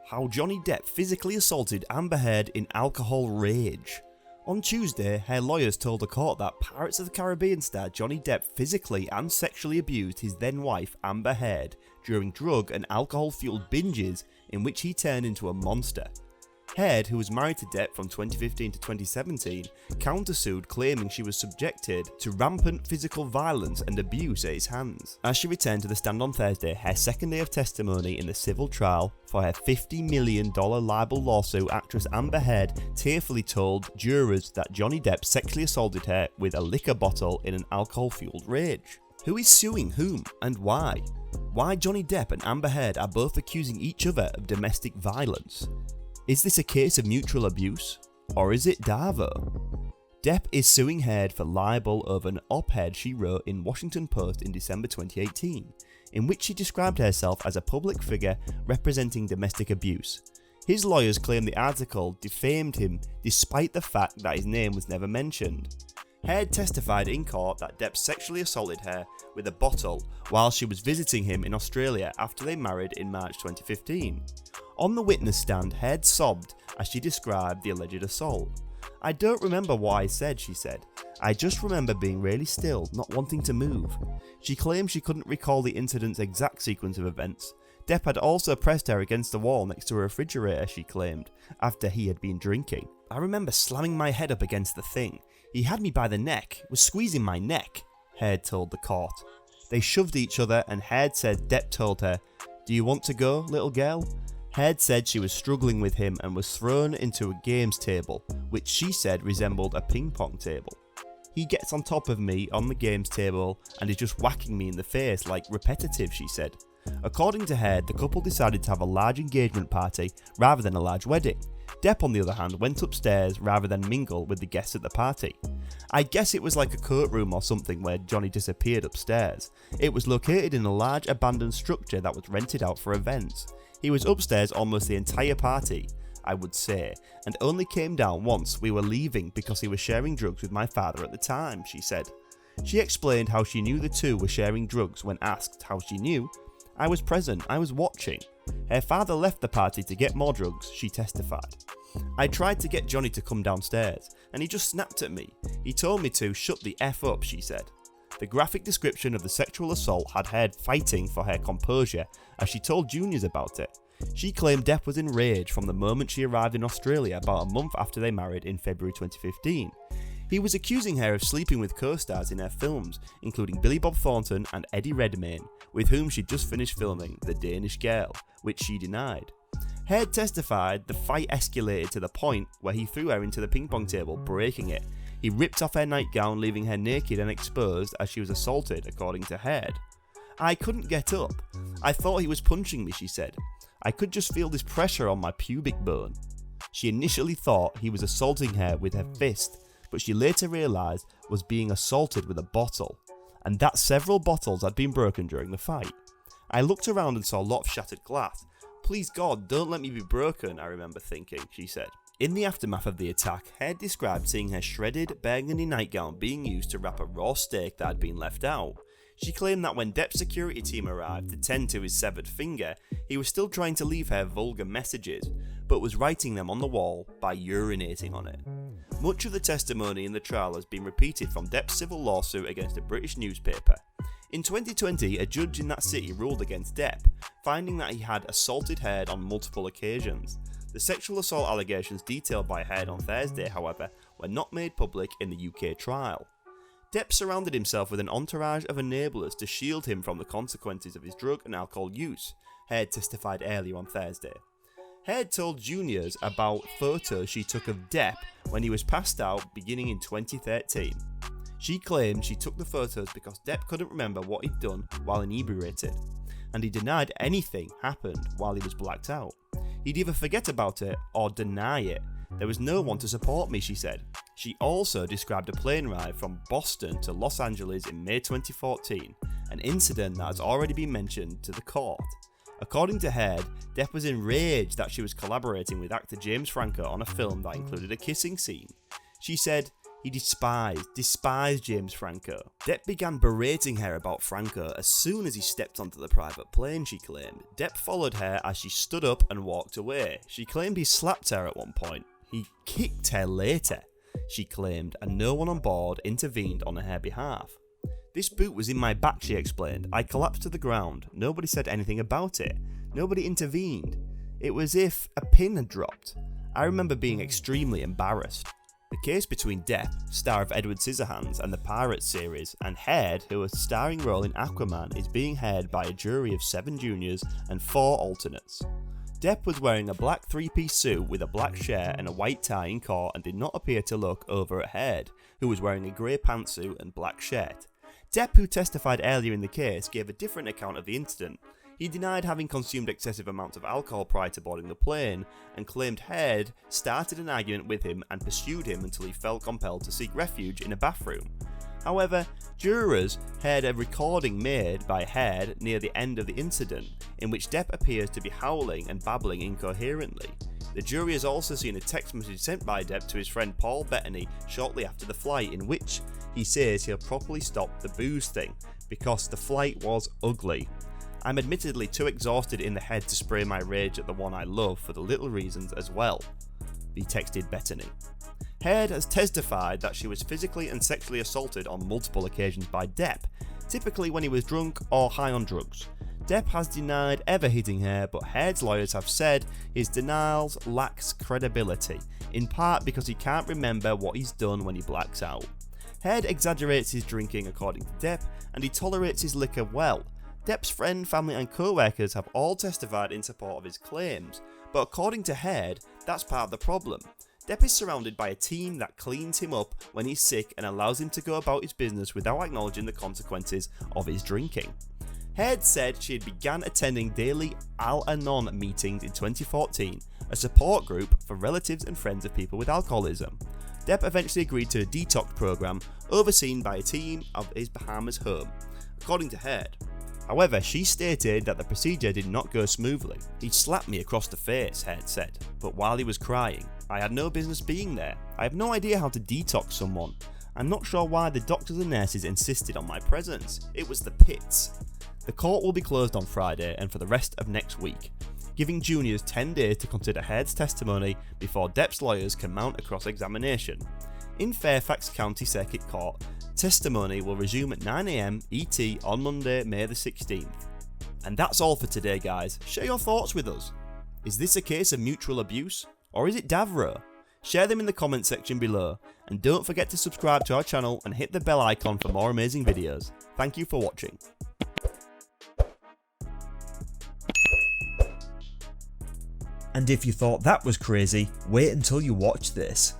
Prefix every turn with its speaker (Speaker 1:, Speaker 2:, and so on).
Speaker 1: How Johnny Depp physically assaulted Amber Heard in alcohol rage. On Tuesday, her lawyers told the court that Pirates of the Caribbean star Johnny Depp physically and sexually abused his then wife Amber Heard during drug and alcohol-fueled binges in which he turned into a monster. Heard, who was married to Depp from 2015 to 2017, countersued claiming she was subjected to rampant physical violence and abuse at his hands. As she returned to the stand on Thursday, her second day of testimony in the civil trial for her $50 million libel lawsuit, actress Amber Heard tearfully told jurors that Johnny Depp sexually assaulted her with a liquor bottle in an alcohol-fueled rage. Who is suing whom and why? Why Johnny Depp and Amber Heard are both accusing each other of domestic violence? Is this a case of mutual abuse? Or is it Darvo? Depp is suing Heard for libel over an op-ed she wrote in Washington Post in December 2018, in which she described herself as a public figure representing domestic abuse. His lawyers claim the article defamed him despite the fact that his name was never mentioned. Heard testified in court that Depp sexually assaulted her with a bottle while she was visiting him in Australia after they married in March 2015. On the witness stand, Heard sobbed as she described the alleged assault. "I don't remember what I said," she said. "I just remember being really still, not wanting to move." She claimed she couldn't recall the incident's exact sequence of events. Depp had also pressed her against the wall next to a refrigerator, she claimed, after he had been drinking. "I remember slamming my head up against the thing. He had me by the neck, was squeezing my neck," Heard told the court. They shoved each other and Heard said Depp told her, "Do you want to go, little girl?" Heard said she was struggling with him and was thrown into a games table, which she said resembled a ping pong table. "He gets on top of me on the games table and is just whacking me in the face like repetitive," she said. According to Heard, the couple decided to have a large engagement party rather than a large wedding. Depp, on the other hand, went upstairs rather than mingle with the guests at the party. "I guess it was like a courtroom or something where Johnny disappeared upstairs. It was located in a large abandoned structure that was rented out for events. He was upstairs almost the entire party, I would say, and only came down once we were leaving because he was sharing drugs with my father at the time," she said. She explained how she knew the two were sharing drugs when asked how she knew. "I was present, I was watching. Her father left the party to get more drugs," she testified. "I tried to get Johnny to come downstairs, and he just snapped at me. He told me to shut the F up," she said. The graphic description of the sexual assault had Heard fighting for her composure as she told juniors about it. She claimed Depp was enraged from the moment she arrived in Australia about a month after they married in February 2015. He was accusing her of sleeping with co-stars in her films, including Billy Bob Thornton and Eddie Redmayne, with whom she'd just finished filming The Danish Girl, which she denied. Heard testified the fight escalated to the point where he threw her into the ping pong table, breaking it. He ripped off her nightgown, leaving her naked and exposed as she was assaulted, according to Heard. "I couldn't get up. I thought he was punching me," she said. "I could just feel this pressure on my pubic bone." She initially thought he was assaulting her with her fist, but she later realised was being assaulted with a bottle, and that several bottles had been broken during the fight. "I looked around and saw a lot of shattered glass. Please God, don't let me be broken, I remember thinking," she said. In the aftermath of the attack, Heard described seeing her shredded burgundy nightgown being used to wrap a raw steak that had been left out. She claimed that when Depp's security team arrived to tend to his severed finger, he was still trying to leave her vulgar messages, but was writing them on the wall by urinating on it. Much of the testimony in the trial has been repeated from Depp's civil lawsuit against a British newspaper. In 2020, a judge in that city ruled against Depp, finding that he had assaulted Heard on multiple occasions. The sexual assault allegations detailed by Heard on Thursday, however, were not made public in the UK trial. Depp surrounded himself with an entourage of enablers to shield him from the consequences of his drug and alcohol use, Heard testified earlier on Thursday. Heard told juniors about photos she took of Depp when he was passed out beginning in 2013. She claimed she took the photos because Depp couldn't remember what he'd done while inebriated, and he denied anything happened while he was blacked out. He'd either forget about it or deny it. "There was no one to support me," she said. She also described a plane ride from Boston to Los Angeles in May 2014, an incident that has already been mentioned to the court. According to Heard, Depp was enraged that she was collaborating with actor James Franco on a film that included a kissing scene. She said, He despised James Franco. Depp began berating her about Franco as soon as he stepped onto the private plane, she claimed. Depp followed her as she stood up and walked away. She claimed he slapped her at one point. He kicked her later, she claimed, and no one on board intervened on her behalf. This boot was in my back, she explained. I collapsed to the ground. Nobody said anything about it. Nobody intervened. It was as if a pin had dropped. I remember being extremely embarrassed. The case between Depp, star of Edward Scissorhands and the Pirates series, and Heard, who was a starring role in Aquaman, is being heard by a jury of 7 juniors and 4 alternates. Depp was wearing a black 3-piece suit with a black shirt and a white tie in court and did not appear to look over at Heard, who was wearing a grey pantsuit and black shirt. Depp, who testified earlier in the case, gave a different account of the incident. He denied having consumed excessive amounts of alcohol prior to boarding the plane, and claimed Heard started an argument with him and pursued him until he felt compelled to seek refuge in a bathroom. However, jurors heard a recording made by Heard near the end of the incident, in which Depp appears to be howling and babbling incoherently. The jury has also seen a text message sent by Depp to his friend Paul Bettany shortly after the flight, in which he says he'll properly stop the booze thing, because the flight was ugly. I'm admittedly too exhausted in the head to spray my rage at the one I love for the little reasons as well, he texted Bettany. Heard has testified that she was physically and sexually assaulted on multiple occasions by Depp, typically when he was drunk or high on drugs. Depp has denied ever hitting her, but Heard's lawyers have said his denials lacks credibility, in part because he can't remember what he's done when he blacks out. Heard exaggerates his drinking according to Depp, and he tolerates his liquor well. Depp's friend, family and co-workers have all testified in support of his claims, but according to Heard, that's part of the problem. Depp is surrounded by a team that cleans him up when he's sick and allows him to go about his business without acknowledging the consequences of his drinking. Heard said she had begun attending daily Al-Anon meetings in 2014, a support group for relatives and friends of people with alcoholism. Depp eventually agreed to a detox program overseen by a team of his Bahamas home, according to Heard. However, she stated that the procedure did not go smoothly. He slapped me across the face, Heard said, but while he was crying. I had no business being there. I have no idea how to detox someone. I'm not sure why the doctors and nurses insisted on my presence. It was the pits. The court will be closed on Friday and for the rest of next week, giving juniors 10 days to consider Heard's testimony before Depp's lawyers can mount a cross-examination. In Fairfax County Circuit Court, testimony will resume at 9 AM ET on Monday, May the 16th. And that's all for today, guys. Share your thoughts with us. Is this a case of mutual abuse? Or is it Davro? Share them in the comment section below, and don't forget to subscribe to our channel and hit the bell icon for more amazing videos. Thank you for watching. And if you thought that was crazy, wait until you watch this.